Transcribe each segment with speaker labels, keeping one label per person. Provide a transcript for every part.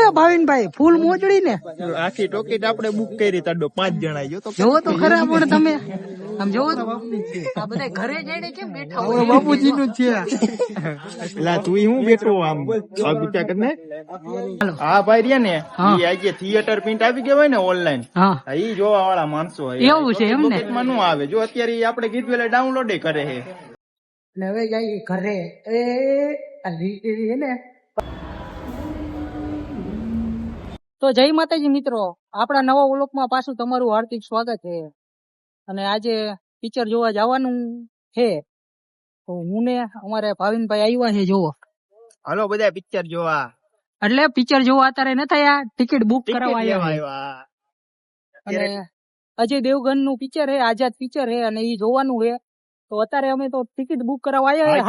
Speaker 1: હે ભાવિનભાઈ ફૂલ મોજડી ને
Speaker 2: આખી ટોકીટ આપણે બુક કરી તાડો 5 જણા જો તો
Speaker 1: જોવો તો ખરા પણ તમે આમ જોવો તો આ બધા ઘરે જઈને કેમ બેઠા હોય બાપુજી નું છે
Speaker 2: લા તું હું બેઠો આમ આ વિચાર કરને હા ભાઈ રહ્યા ને ઈ આજે થિયેટર પ્રિન્ટ આવી ગયા હોય ને ઓનલાઈન
Speaker 1: હા
Speaker 2: ઈ જોવા વાળા માણસો હોય
Speaker 1: એવું છે એમ ને
Speaker 2: માં નું આવે જો અત્યારે આપણે ગીત વેલે ડાઉનલોડ કરે છે
Speaker 1: ને હવે જઈએ ઘરે એ ને તો જય માતાજી મિત્રો, આપણા નવા વ્લોગમાં પાછું તમારું હાર્દિક સ્વાગત છે. અને આજે પિક્ચર જોવા જવાનું છે તો હું ને અમારે ભાવિનભાઈ આવ્યા છે જોવો.
Speaker 2: હાલો બધા પિક્ચર જોવા.
Speaker 1: એટલે પિક્ચર જોવા અત્યારે ન થયા, ટિકિટ બુક કરાવવા આવ્યા. અને અજય દેવગન નું પિક્ચર છે, આઝાદ પિક્ચર છે અને ઈ જોવાનું છે. તો અત્યારે અમે તો ટિકિટ બુક કરાવવા આવ્યા.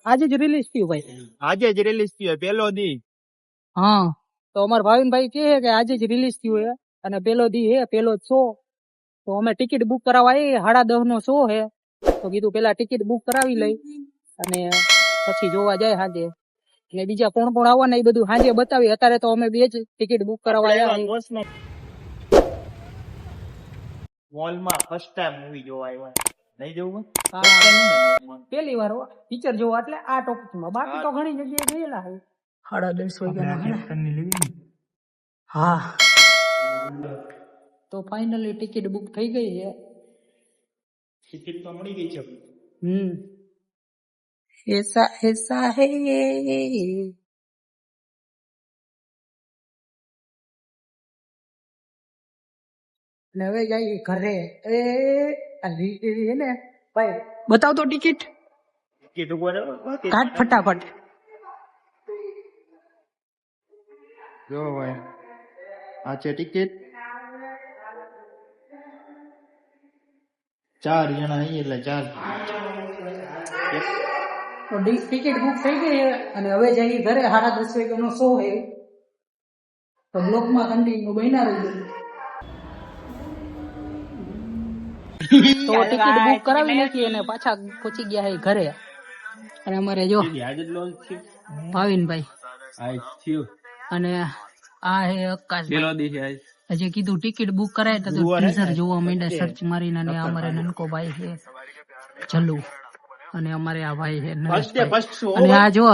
Speaker 1: આજે જ રિલીઝ થયું ભાઈ,
Speaker 2: આજે જ રિલીઝ થયું પેલો દી.
Speaker 1: હા તો અમારા ભાવિનભાઈ કહે કે આજે જ રિલીઝ થયું છે અને પેલો દી હે, પેલો શો. તો અમે ટિકિટ બુક કરાવવા આવી, 10:30 નો શો છે. તો કીધું પેલા ટિકિટ બુક કરાવી લઈ અને પછી જોવા જાય સાંજે. અને બીજા કોણ કોણ આવવાના એ બધું સાંજે બતાવી. અત્યારે તો અમે બે જ ટિકિટ બુક કરાવવા આવ્યા.
Speaker 2: મોલમાં ફર્સ્ટ ટાઈમ મૂવી જોવા આવ્યા. નહીં જવું
Speaker 1: પેલી વાર પિક્ચર જોવા, એટલે આ ટોપિકમાં. બાકી તો ઘણી જગ્યાએ ગયેલા છે. 10:30 વાગ્યાના. હા તો ફાઇનલી ટિકિટ બુક થઈ ગઈ છે.
Speaker 2: ટિકિટ તો મળી ગઈ છે.
Speaker 1: એસા એસા હે. ને હવે જઈએ ઘરે. એ ને ભાઈ બતાવ તો ટિકિટ.
Speaker 2: ટિકિટ ઉપર
Speaker 1: કાઢ ફટાફટ.
Speaker 2: જો ભાઈ આ છે ટિકિટ. 4 જણા અહીં એટલે 4.
Speaker 1: તો ટિકિટ બુક થઈ ગઈ છે અને હવે જઈએ ઘરે. 10:30 વાગ્યાનો શો છે. તો બ્લોકમાં કન્ટિન્યુ બન્યા રહેજો. તો ટિકિટ બુક કરાવી નાખી અને પાછા પહોંચી ગયા છે ઘરે. અને અમારે જો ભાવિનભાઈ અને આ હે આકાશભાઈ. હજી કીધું ટિકિટ બુક કરાય તો ટીઝર જોવા માંડ્યા સર્ચ મારીને. અને અમારે નનકો ભાઈ છે જલ્લુ અને અમારે આ ભાઈ છે નરેશભાઈ. અને આ જો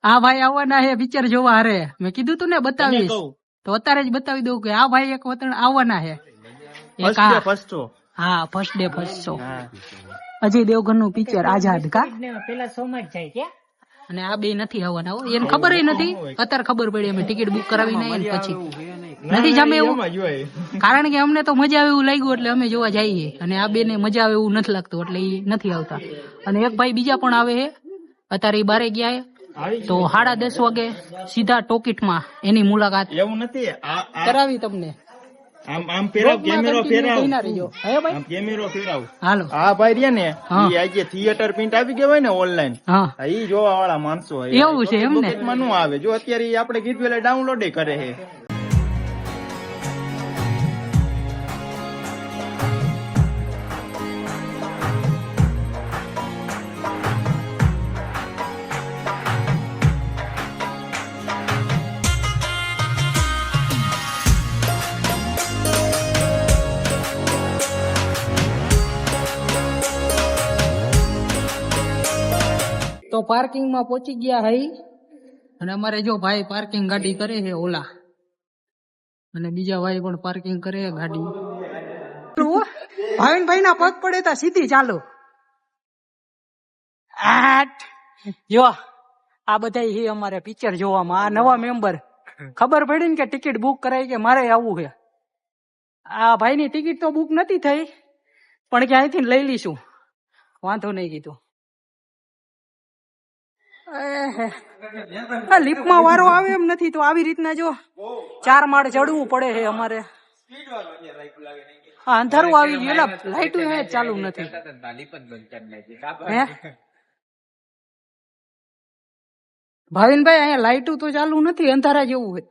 Speaker 1: આ ભાઈ આવવાના છે પિક્ચર જોવા. હારે મેં કીધું તું ને બતાવીશ તો અત્યારે જ બતાવી દઉં કે આ ભાઈ એક વતન આવવાના છે. એક હા first day first show Ajay Devgan નું પિક્ચર આઝાદ. કા પેલા શો માં જ જાય કે. અને આ બે નથી આવવાના. એને ખબર નથી, અત્યારે ખબર પડી. અમે ટિકિટ બુક કરાવી નાખી પછી નથી જમે એવું, કારણ કે અમને તો મજા આવે એવું લાગ્યું એટલે અમે જોવા જઈએ. અને આ બે ને મજા આવે એવું નથી લાગતું એટલે એ નથી આવતા. અને એક ભાઈ બીજા પણ આવે છે, અત્યારે એ બારે ગયા. તો 10:30 વાગે સીધા ટોકીટમાં એની મુલાકાત
Speaker 2: એવું નથી
Speaker 1: કરાવી તમને.
Speaker 2: આમ ફેરાવ, કેમેરો ફેરાવ, આમ કેમેરો ફેરાવ. હાલો હા ભાઈ રહ્યા ને ઈ આજે થિયેટર પ્રિન્ટ આવી ગયા હોય ને ઓનલાઈન, ઈ જોવા વાળા માણસો હોય.
Speaker 1: એવું છે એમ ને.
Speaker 2: માં નું આવે જો અત્યારે આપણે ગીત વેલે ડાઉનલોડ કરે છે.
Speaker 1: તો પાર્કિંગ માં પહોંચી ગયા હઈ. અને અમારે જો ભાઈ પાર્કિંગ ગાડી કરે છે ઓલા, અને બીજા ભાઈ પણ પાર્કિંગ કરે ગાડી. ભાવિનભાઈ ના પગ પડે તા સીધી ચાલો. જો આ બધા છે અમારે પિક્ચર જોવામાં. આ નવા મેમ્બર ખબર પડી ને કે ટિકિટ બુક કરાઈ કે મારે આવવું છે. આ ભાઈ ની ટિકિટ તો બુક નથી થઈ પણ ક્યાંયથી લઈ લઈશું, વાંધો નહીં કીધું. લિફ્ટમાં વારો આવે એમ નથી તો આવી રીતના જો 4 માળ ચડવું પડે છે અમારે. હા અંધારું આવી ગયું. લાઈટ ચાલુ નથી. ભાવિનભાઈ અહીંયા લાઈટ તો ચાલુ નથી, અંધારા જેવું હોય.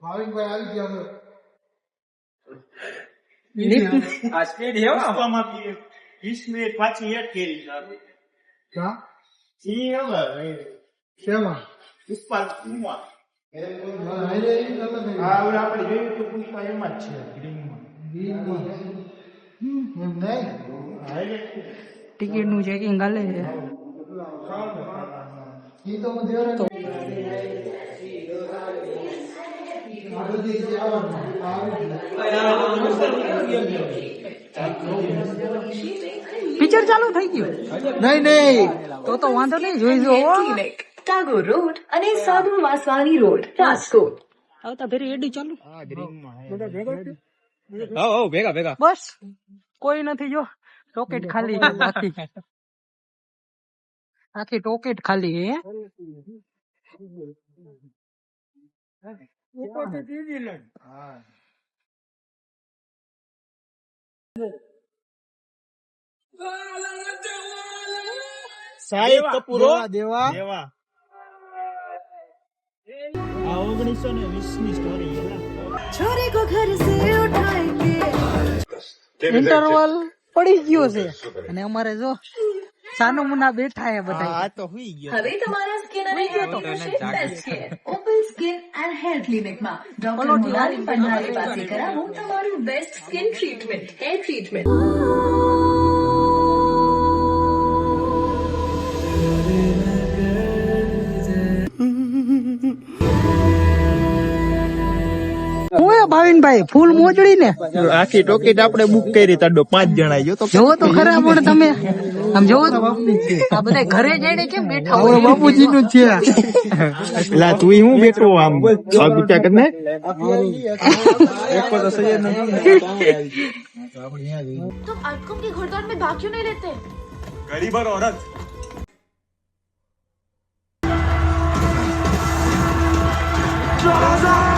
Speaker 2: હા ઓલા આપણે જોયું તો પુષ્પા એમાં જ છે ગ્રીનમાં
Speaker 1: ટિકિટ નું ચેકિંગ ચાલે છે. પિક્ચર ચાલુ થઈ ગયું?
Speaker 2: નહીં
Speaker 1: તો વાંધો નહીં, જોઈ જો.
Speaker 3: ટાગોર રોડ અને સાધુ વાસવાણી રોડ, રાજકોટ.
Speaker 1: આવતા ફેરી એડી ચાલુ.
Speaker 2: ભેગા
Speaker 1: બસ કોઈ નથી, જો ટોકેટ ખાલી છે. આખી ટોકેટ ખાલી હે.
Speaker 2: સાહેબ કપૂરો દેવા આ 1920 ની સ્ટોરી છે.
Speaker 3: छोरे को घर से उठाएंगे.
Speaker 1: ઇન્ટરવલ પડી ગયો છે અને અમારે જો સાનું મુના બેઠા હે બધા.
Speaker 2: આ તો હુઈ ગયો.
Speaker 3: હવે તમારા સ્કિન અને હેર થશે best care. Open skin and hair ક્લિનિકમાં ડોક્ટર મોનાલી પંડારી પાસે કરાવો તમારું best skin treatment, hair treatment.
Speaker 1: હું ભાવિનભાઈ ફૂલ મોજડી ને
Speaker 2: આખી ટોકેટ આપણે બુક કરી તાડો 5 જણા જો તો
Speaker 1: જોવો તો ખરા. પણ તમે આમ જોવો તો આ બધા ઘરે જઈને કેમ બેઠા હોય?
Speaker 2: બાપુજી નું છે. એલા તું હું બેઠો આમ વિચાર કરને.
Speaker 4: तुम अटकुम की घुड़दौड़ में भाग क्यों नहीं लेते?
Speaker 5: गरीब और औरत
Speaker 4: Raza!